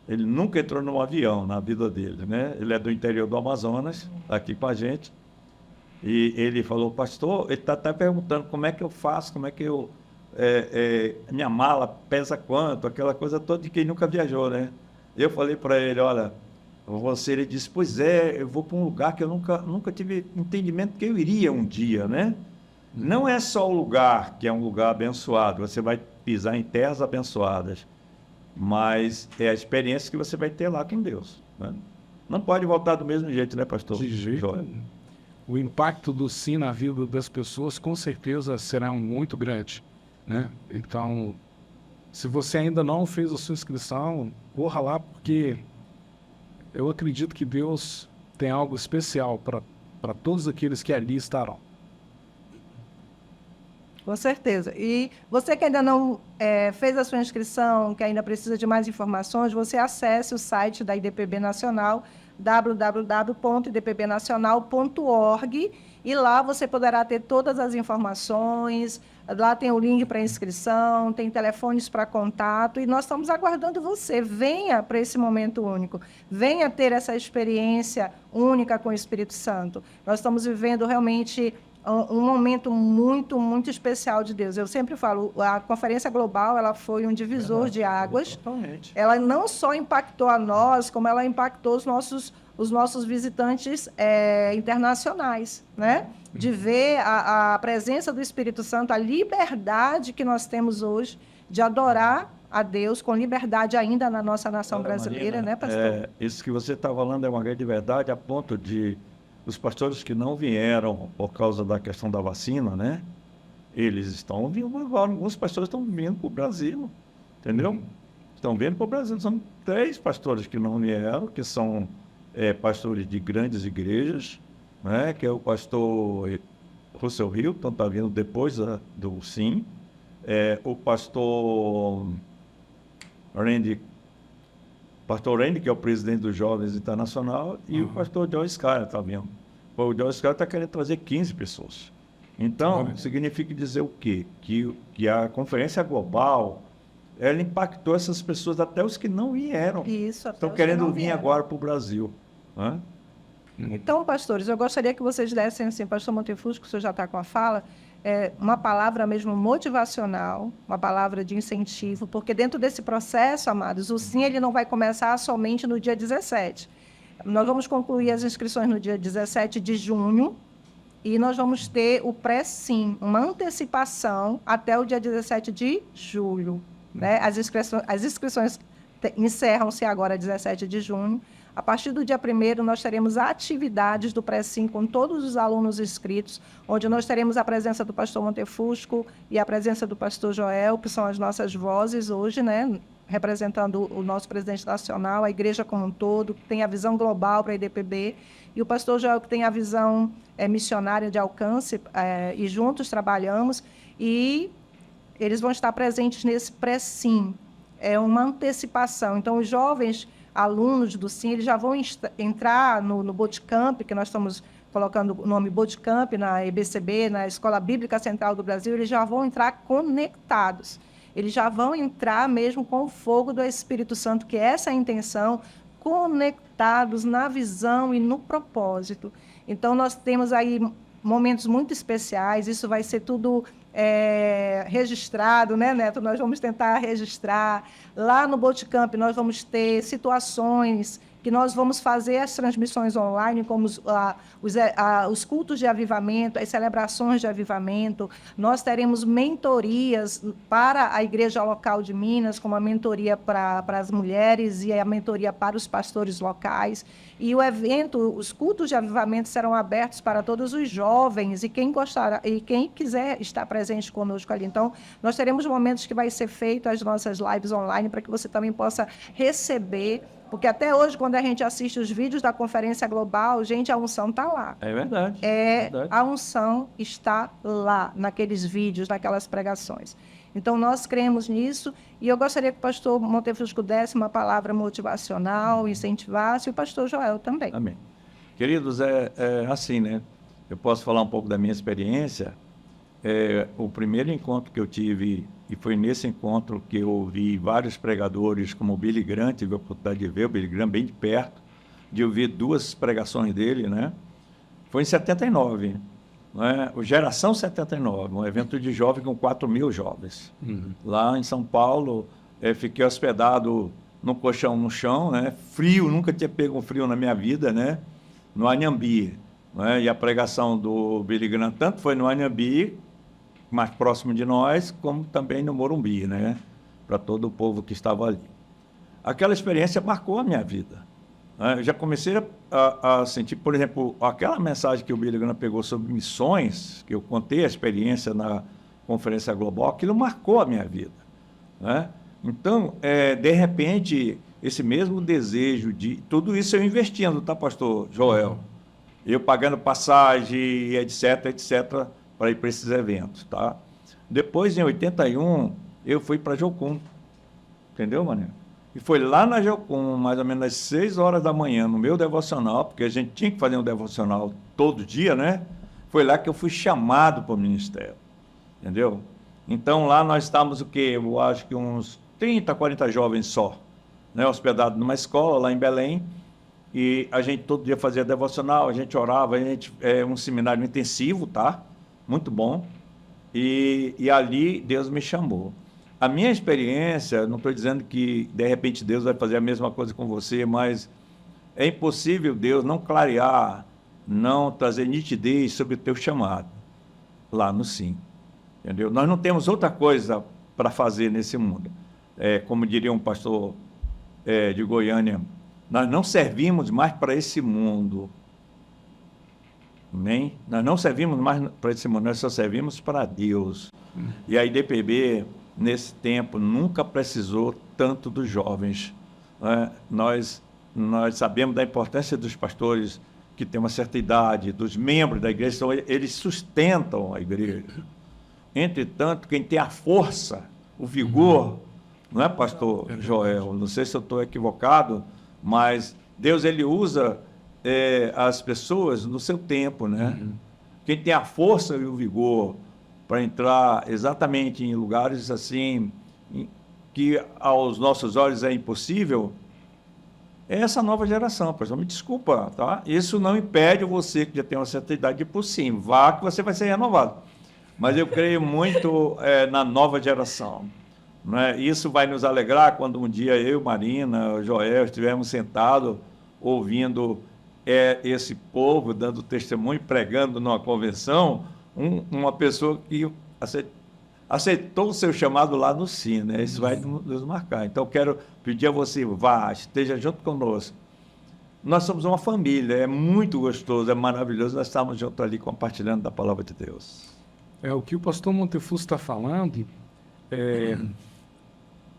Ele nunca entrou num avião na vida dele, né? Ele é do interior do Amazonas, está aqui com a gente. E ele falou, pastor, ele está até perguntando como é que eu faço, como é que eu... minha mala pesa quanto, aquela coisa toda de quem nunca viajou, né? Eu falei para ele, olha, ele disse, pois eu vou para um lugar que eu nunca tive entendimento que eu iria um dia, né? Não é só o lugar que é um lugar abençoado, você vai pisar em terras abençoadas, mas é a experiência que você vai ter lá com Deus, né? Não pode voltar do mesmo jeito, né, pastor? De jeito. O impacto do SIM na vida das pessoas, com certeza, será muito grande, né? Então, se você ainda não fez a sua inscrição, corra lá, porque eu acredito que Deus tem algo especial para todos aqueles que ali estarão. Com certeza. E você que ainda não fez a sua inscrição, que ainda precisa de mais informações, você acesse o site da IDPB Nacional, www.idpbnacional.org, e lá você poderá ter todas as informações. Lá tem o link para inscrição, tem telefones para contato, e nós estamos aguardando você. Venha para esse momento único, venha ter essa experiência única com o Espírito Santo. Nós estamos vivendo realmente um momento muito, muito especial de Deus. Eu sempre falo, a Conferência Global, ela foi um divisor de águas. Totalmente. Ela não só impactou a nós, como ela impactou os nossos visitantes internacionais, né? De ver a presença do Espírito Santo, a liberdade que nós temos hoje de adorar a Deus com liberdade ainda na nossa nação brasileira, Marina, né, pastor? Isso que você está falando é uma grande verdade, a ponto de os pastores que não vieram por causa da questão da vacina, né? Eles estão vindo agora. Alguns pastores estão vindo para o Brasil, entendeu? Estão vindo para o Brasil. São 3 pastores que não vieram, que são pastores de grandes igrejas, né? Que é o pastor Russell Hilton, está vindo depois do SIM. O pastor Randy, que é o presidente dos Jovens Internacional, e o pastor Joyce Carter está vindo. O Joyce Carter está querendo trazer 15 pessoas. Então, significa dizer o quê? Que a conferência global, ela impactou essas pessoas, até os que não vieram. Isso, até estão os querendo que não vir vieram. agora para o Brasil. Né? Então, pastores, eu gostaria que vocês dessem, assim, pastor Montefusco, o senhor já está com a fala, uma palavra mesmo motivacional, uma palavra de incentivo, porque dentro desse processo, amados, o SIM ele não vai começar somente no dia 17. Nós vamos concluir as inscrições no dia 17 de junho, e nós vamos ter o pré-SIM, uma antecipação até o dia 17 de julho. Né? As inscrições encerram-se agora, 17 de junho. A partir do dia 1º, nós teremos atividades do pré-SIM com todos os alunos inscritos, onde nós teremos a presença do pastor Montefusco e a presença do pastor Joel, que são as nossas vozes hoje, né? Representando o nosso presidente nacional, a igreja como um todo, que tem a visão global para a IDPB, e o pastor Joel, que tem a visão missionária de alcance, e juntos trabalhamos, e eles vão estar presentes nesse pré-SIM. É uma antecipação. Então, os jovens alunos do SIM, eles já vão entrar no Bootcamp, que nós estamos colocando o nome Bootcamp na EBCB, na Escola Bíblica Central do Brasil, eles já vão entrar conectados. Eles já vão entrar mesmo com o fogo do Espírito Santo, que é essa a intenção, conectados na visão e no propósito. Então, nós temos aí momentos muito especiais, isso vai ser tudo registrado, né, Neto? Nós vamos tentar registrar. Lá no Bootcamp, nós vamos ter situações que nós vamos fazer as transmissões online, como os cultos de avivamento, as celebrações de avivamento. Nós teremos mentorias para a igreja local de Minas, como a mentoria para as mulheres e a mentoria para os pastores locais. E o evento, os cultos de avivamento serão abertos para todos os jovens e quem gostar e quem quiser estar presente conosco ali. Então, nós teremos momentos que vai ser feito as nossas lives online para que você também possa receber. Porque até hoje, quando a gente assiste os vídeos da Conferência Global, gente, a unção está lá. É verdade. A unção está lá, naqueles vídeos, naquelas pregações. Então, nós cremos nisso, e eu gostaria que o pastor Montefusco desse uma palavra motivacional, incentivasse, e o pastor Joel também. Amém. Queridos, é assim, né? Eu posso falar um pouco da minha experiência. O primeiro encontro que eu tive, e foi nesse encontro que eu ouvi vários pregadores, como o Billy Graham, tive a oportunidade de ver o Billy Graham bem de perto, de ouvir 2 pregações dele, né? Foi em 79, né? O Geração 79, um evento de jovem com 4.000 jovens. Lá em São Paulo, fiquei hospedado num colchão no chão, né? Frio, nunca tinha pego um frio na minha vida, né? No Anhembi, né? E a pregação do Billy Graham tanto foi no Anhembi, mais próximo de nós, como também no Morumbi, né? Para todo o povo que estava ali. Aquela experiência marcou a minha vida. Né? Eu já comecei a sentir, por exemplo, aquela mensagem que o Billy Graham pegou sobre missões, que eu contei a experiência na Conferência Global, aquilo marcou a minha vida. Né? Então, de repente, esse mesmo desejo de... Tudo isso eu investindo, tá, pastor Joel? Eu pagando passagem, etc., etc., para ir para esses eventos, tá? Depois, em 81, eu fui para Jocum, entendeu, Mané? E foi lá na Jocum, mais ou menos às 6 horas da manhã, no meu devocional, porque a gente tinha que fazer um devocional todo dia, né? Foi lá que eu fui chamado para o ministério, entendeu? Então, lá nós estávamos, o quê? Eu acho que uns 30, 40 jovens só, né? Hospedados numa escola lá em Belém, e a gente todo dia fazia devocional, a gente orava, um seminário intensivo, tá? Muito bom, e ali Deus me chamou. A minha experiência, não estou dizendo que de repente Deus vai fazer a mesma coisa com você, mas é impossível Deus não clarear, não trazer nitidez sobre o teu chamado, lá no SIM, entendeu? Nós não temos outra coisa para fazer nesse mundo. Como diria um pastor de Goiânia, nós não servimos mais para esse mundo, Amém? Nós não servimos mais para esse mundo, nós só servimos para Deus. E a IDPB, nesse tempo, nunca precisou tanto dos jovens. Né? Nós sabemos da importância dos pastores que têm uma certa idade, dos membros da igreja, então eles sustentam a igreja. Entretanto, quem tem a força, o vigor, não é, pastor Joel? Não sei se eu estou equivocado, mas Deus, ele usa as pessoas no seu tempo, né? Quem tem a força e o vigor para entrar exatamente em lugares assim que aos nossos olhos é impossível, é essa nova geração, pastor. Me desculpa, tá? Isso não impede você que já tem uma certa idade de ir por cima. Vá que você vai ser renovado. Mas eu creio muito na nova geração. Né? Isso vai nos alegrar quando um dia eu, Marina, o Joel estivermos sentados ouvindo esse povo dando testemunho, pregando numa convenção, uma pessoa que aceitou o seu chamado lá no Sim, né? Isso vai nos marcar. Então, eu quero pedir a você, vá, esteja junto conosco. Nós somos uma família, é muito gostoso, é maravilhoso, nós estamos juntos ali compartilhando da palavra de Deus. O que o pastor Montefuso está falando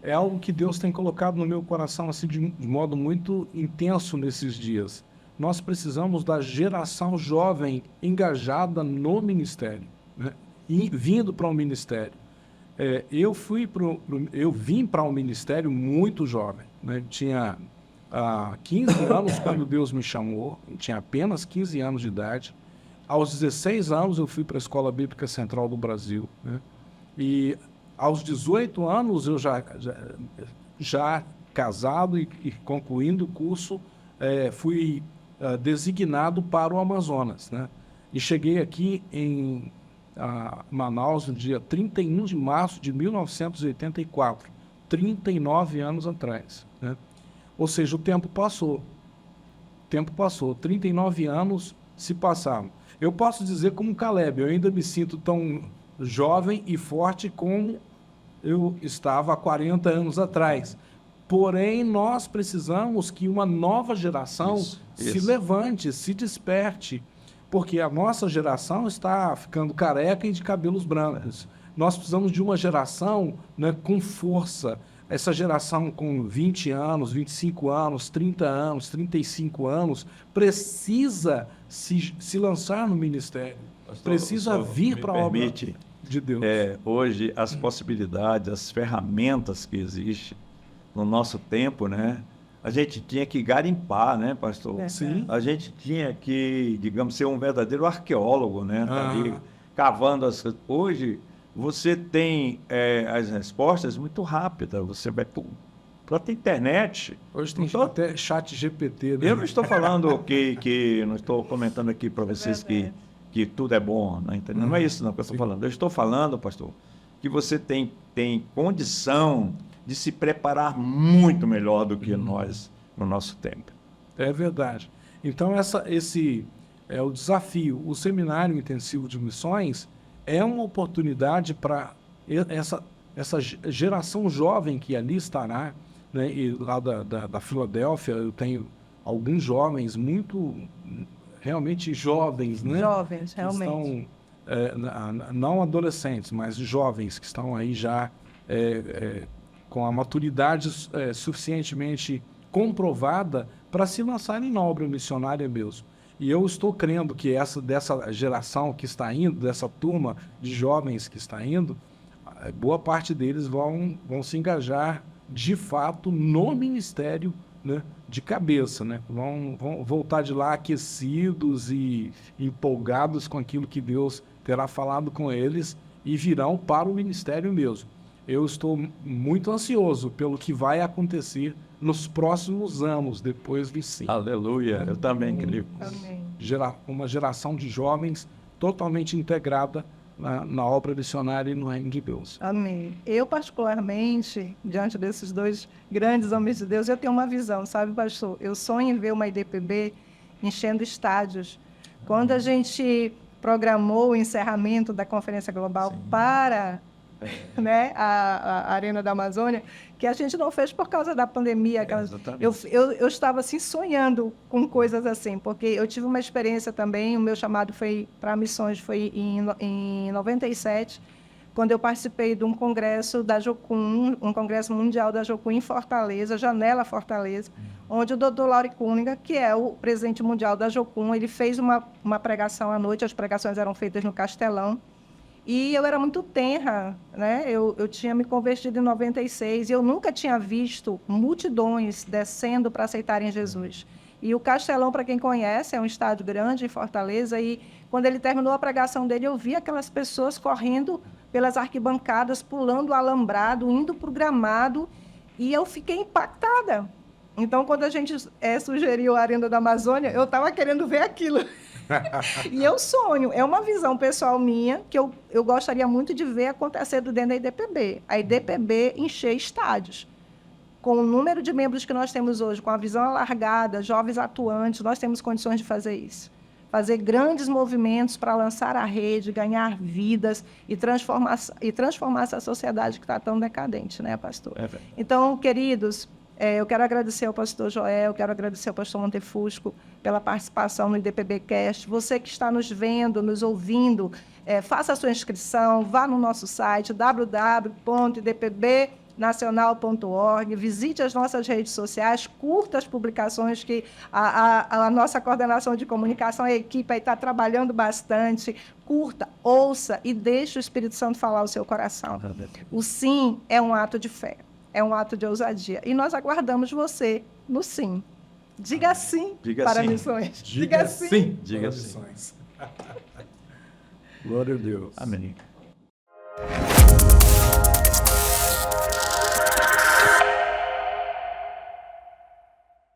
é algo que Deus tem colocado no meu coração assim, de modo muito intenso nesses dias. Nós precisamos da geração jovem engajada no ministério, né? E vindo para o ministério. Eu vim para o ministério muito jovem, né? Tinha 15 anos quando Deus me chamou, tinha apenas 15 anos de idade. Aos 16 anos eu fui para a Escola Bíblica Central do Brasil, né? E aos 18 anos eu já casado e concluindo o curso, fui designado para o Amazonas, né? E cheguei aqui em Manaus no dia 31 de março de 1984, 39 anos atrás, né? Ou seja, o tempo passou, 39 anos se passaram. Eu posso dizer como Caleb, eu ainda me sinto tão jovem e forte como eu estava há 40 anos atrás. Porém, nós precisamos que uma nova geração se levante, se desperte, porque a nossa geração está ficando careca e de cabelos brancos. Nós precisamos de uma geração, né, com força. Essa geração com 20 anos, 25 anos, 30 anos, 35 anos, precisa se lançar no ministério. Precisa vir para a obra de Deus. Hoje, as possibilidades, as ferramentas que existem no nosso tempo, né? A gente tinha que garimpar, né, pastor? Sim. A gente tinha que, digamos, ser um verdadeiro arqueólogo, né? Tá ali, cavando as coisas. Hoje, você tem as respostas muito rápidas. Você vai para a internet. Hoje tem até chat GPT, né? Eu não estou falando que não estou comentando aqui para vocês que tudo é bom, né? Não é isso não que eu estou falando. Eu estou falando, pastor, que você tem condição de se preparar muito melhor do que nós no nosso tempo. É verdade. Então, esse é o desafio. O Seminário Intensivo de Missões é uma oportunidade para essa geração jovem que ali estará, né? E lá da Filadélfia, eu tenho alguns jovens realmente jovens, né? Jovens, realmente. Estão, não adolescentes, mas jovens que estão aí já com a maturidade suficientemente comprovada para se lançarem na obra missionária mesmo. E eu estou crendo que dessa geração que está indo, dessa turma de jovens que está indo, boa parte deles vão se engajar de fato no ministério, né, de cabeça, né? Vão voltar de lá aquecidos e empolgados com aquilo que Deus terá falado com eles e virão para o ministério mesmo. Eu estou muito ansioso pelo que vai acontecer nos próximos anos, depois do ensino. Aleluia, eu também creio. Amém. Uma geração de jovens totalmente integrada na obra missionária e no reino de Deus. Amém. Eu, particularmente, diante desses dois grandes homens de Deus, eu tenho uma visão, sabe, pastor? Eu sonho em ver uma IDPB enchendo estádios. Quando a gente programou o encerramento da Conferência Global para né, a Arena da Amazônia, que a gente não fez por causa da pandemia. Exatamente. Eu estava assim sonhando com coisas assim, porque eu tive uma experiência também, o meu chamado foi para missões, foi em 97, quando eu participei de um congresso da Jocum, um congresso mundial da Jocum em Fortaleza, Janela Fortaleza, onde o Dr. Lauri Cunningham, que é o presidente mundial da Jocum, ele fez uma pregação à noite, as pregações eram feitas no Castelão, e eu era muito tenra, né? Eu tinha me convertido em 96 e eu nunca tinha visto multidões descendo para aceitarem Jesus. E o Castelão, para quem conhece, é um estádio grande em Fortaleza, e quando ele terminou a pregação dele, eu vi aquelas pessoas correndo pelas arquibancadas, pulando o alambrado, indo para o gramado, e eu fiquei impactada. Então, quando a gente sugeriu a Arena da Amazônia, eu estava querendo ver aquilo. E eu sonho, é uma visão pessoal minha, que eu gostaria muito de ver acontecer dentro da IDPB. A IDPB encher estádios. Com o número de membros que nós temos hoje, com a visão alargada, jovens atuantes, nós temos condições de fazer isso. Fazer grandes movimentos para lançar a rede, ganhar vidas e transformar essa sociedade que está tão decadente, né, pastor? Então, queridos, eu quero agradecer ao pastor Joel, quero agradecer ao pastor Montefusco pela participação no IDPBcast. Você que está nos vendo, nos ouvindo, faça a sua inscrição, vá no nosso site www.idpbnacional.org, visite as nossas redes sociais, curta as publicações que a nossa coordenação de comunicação, a equipe está trabalhando bastante. Curta, ouça e deixe o Espírito Santo falar ao seu coração. O sim é um ato de fé. É um ato de ousadia. E nós aguardamos você no sim. Diga sim para missões. Diga sim. Diga sim. Glória a Deus. Amém.